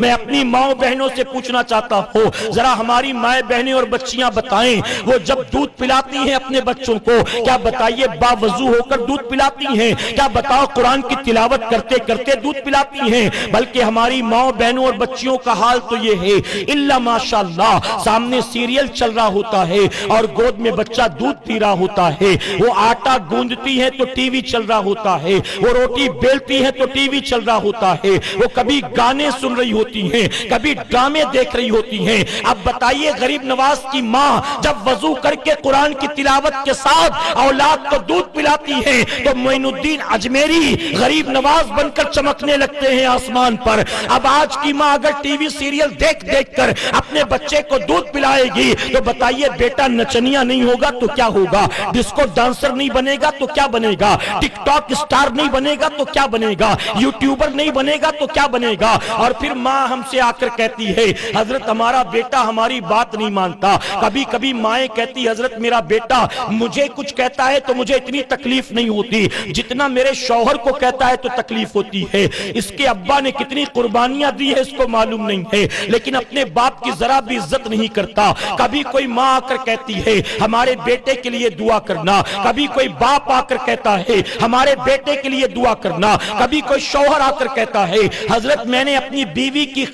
میں اپنی ماؤں بہنوں سے پوچھنا چاہتا ہوں، ذرا ہماری مائیں بہنیں اور بچیاں بتائیں، وہ جب دودھ پلاتی ہیں اپنے بچوں کو، کیا بتائیے باوضو ہو کر دودھ پلاتی ہیں؟ کیا بتاؤ قرآن کی تلاوت کرتے کرتے دودھ پلاتی ہیں؟ بلکہ ہماری ماؤں بہنوں اور بچیوں کا حال تو یہ ہے، الا ماشاءاللہ سامنے سیریل چل رہا ہوتا ہے اور گود میں بچہ دودھ پی رہا ہوتا ہے، وہ آٹا گوندتی ہے تو ٹی وی چل رہا ہوتا ہے، وہ روٹی بیلتی ہے تو ٹی وی چل رہا ہوتا ہے، وہ کبھی گانے سن رہی ہوتی ہیں، کبھی ڈرامے دیکھ رہی ہوتی ہیں۔ اب بتائیے غریب نواز کی ماں جب وضو کر کے قرآن کی تلاوت کے ساتھ اولاد کو دودھ پلاتی ہے تو معین الدین اجمیری غریب نواز بن کر چمکنے لگتے ہیں آسمان پر۔ اب آج کی ماں اگر ٹی وی سیریل دیکھ دیکھ کر اپنے بچے کو دودھ پلائے گی تو بتائیے بیٹا نچنیا نہیں ہوگا تو کیا ہوگا؟ ڈسکو ڈانسر نہیں بنے گا تو کیا بنے گا؟ ٹک ٹاک اسٹار نہیں بنے گا تو کیا بنے گا؟ یوٹیوبر نہیں بنے گا تو کیا بنے گا؟ اور پھر ماں ہم سے آ کر کہتی ہے حضرت ہمارا بیٹا ہماری بات نہیں مانتا۔ کبھی کبھی مائیں کہتی حضرت میرا بیٹا مجھے کچھ کہتا ہے تو مجھے اتنی تکلیف نہیں ہوتی جتنا میرے شوہر کو کہتا ہے تو تکلیف ہوتی ہے۔ اس کے ابا نے کتنی قربانیاں دی ہے اس کو معلوم نہیں ہے، لیکن اپنے باپ کی ذرا بھی عزت نہیں کرتا۔ کبھی کوئی ماں آ کر کہتی ہے ہمارے بیٹے کے لیے دعا کرنا، کبھی کوئی باپ آ کر کہتا ہے ہمارے بیٹے کے لیے دعا کرنا، کبھی کوئی شوہر آ کر کہتا ہے حضرت میں نے اپنی بیوی کے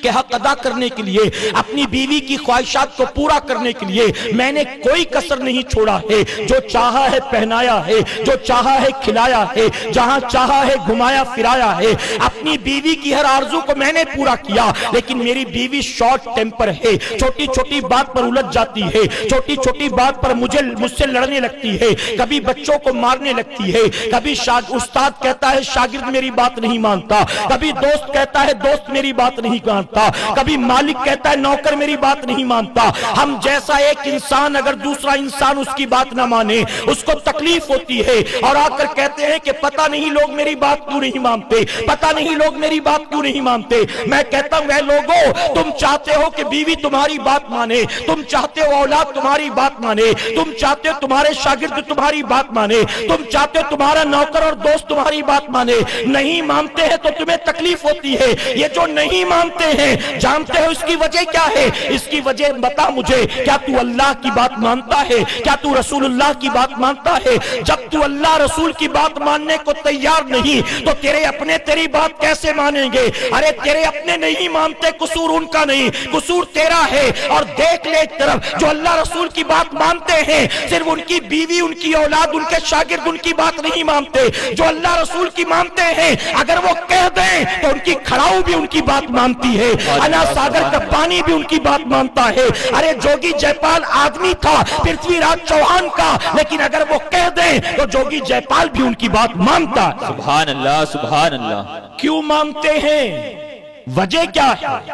حق ادا کرنے کے لیے، اپنی بیوی کی خواہشات کو پورا کرنے کے لیے میں نے کوئی کسر نہیں چھوڑا ہے، جو چاہا ہے پہنایا ہے، جو چاہا ہے کھلایا ہے، جہاں چاہا ہے گھمایا پھرایا ہے، اپنی بیوی کی ہر آرزو کو میں نے پورا کیا۔ لیکن میری بیوی شارٹ ٹیمپر ہے، چھوٹی چھوٹی بات پر الجھ جاتی ہے، چھوٹی چھوٹی بات پر مجھ سے لڑنے لگتی ہے، کبھی بچوں کو مارنے لگتی ہے، کبھی استاد کہتا ہے شاگرد میری بات نہیں مانتا، کبھی دوست کہتا ہے دوست میری بات نہیں مانتا، کبھی مالک کہتا ہے نوکر میری بات نہیں مانتا۔ ہم جیسا ایک انسان اگر دوسرا انسان اس کی بات نہ مانے اس کو تکلیف ہوتی ہے، اور آ کر کہتے ہیں کہ پتہ نہیں لوگ میری بات کیوں نہیں مانتے، پتہ نہیں لوگ میری بات کیوں نہیں مانتے۔ میں کہتا ہوں اے لوگو، تم چاہتے ہو کہ بیوی تمہاری بات مانے، تم چاہتے ہو اولاد تمہاری بات مانے، تم چاہتے ہو تمہارے شاگرد تمہاری بات مانے، تم چاہتے ہو تمہارا نوکر اور دوست تمہاری بات مانے۔ نہیں مانتے ہیں تو تمہیں تکلیف ہوتی ہے۔ یہ جو نہیں مانتے ہیں جانتے ہو اس کی وجہ کیا ہے؟ اس کی وجہ بتا مجھے، کیا تو اللہ کی بات مانتا ہے؟ کیا تو رسول اللہ کی بات مانتا ہے؟ جب تو اللہ رسول کی بات ماننے کو تیار نہیں تو تیرے اپنے تیری بات کیسے مانیں گے؟ ارے تیرے اپنے نہیں مانتے، قصور ان کا نہیں، قصور تیرا ہے۔ اور دیکھ لے ایک طرف جو اللہ رسول کی بات مانتے ہیں صرف ان کی بیوی، ان کی اولاد، ان کے شاگرد ان کی بات نہیں مانتے، جو اللہ رسول کی مانتے ہیں اگر وہ کہہ دیں تو ان کی کھڑاؤ بھی ان کی بات مانتی ہے، انا ساگر کا پانی بھی ان کی بات مانتا ہے۔ ارے جوگی جے پال آدمی تھا پرتھوی راج چوہان کا، لیکن اگر وہ کہہ دیں تو جوگی جے پال بھی ان کی بات مانتا ہے۔ سبحان اللہ سبحان اللہ۔ کیوں مانتے ہیں؟ وجہ کیا ہے؟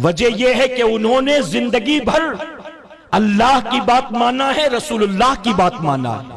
وجہ یہ ہے کہ انہوں نے زندگی بھر اللہ کی بات مانا ہے، رسول اللہ کی بات مانا ہے۔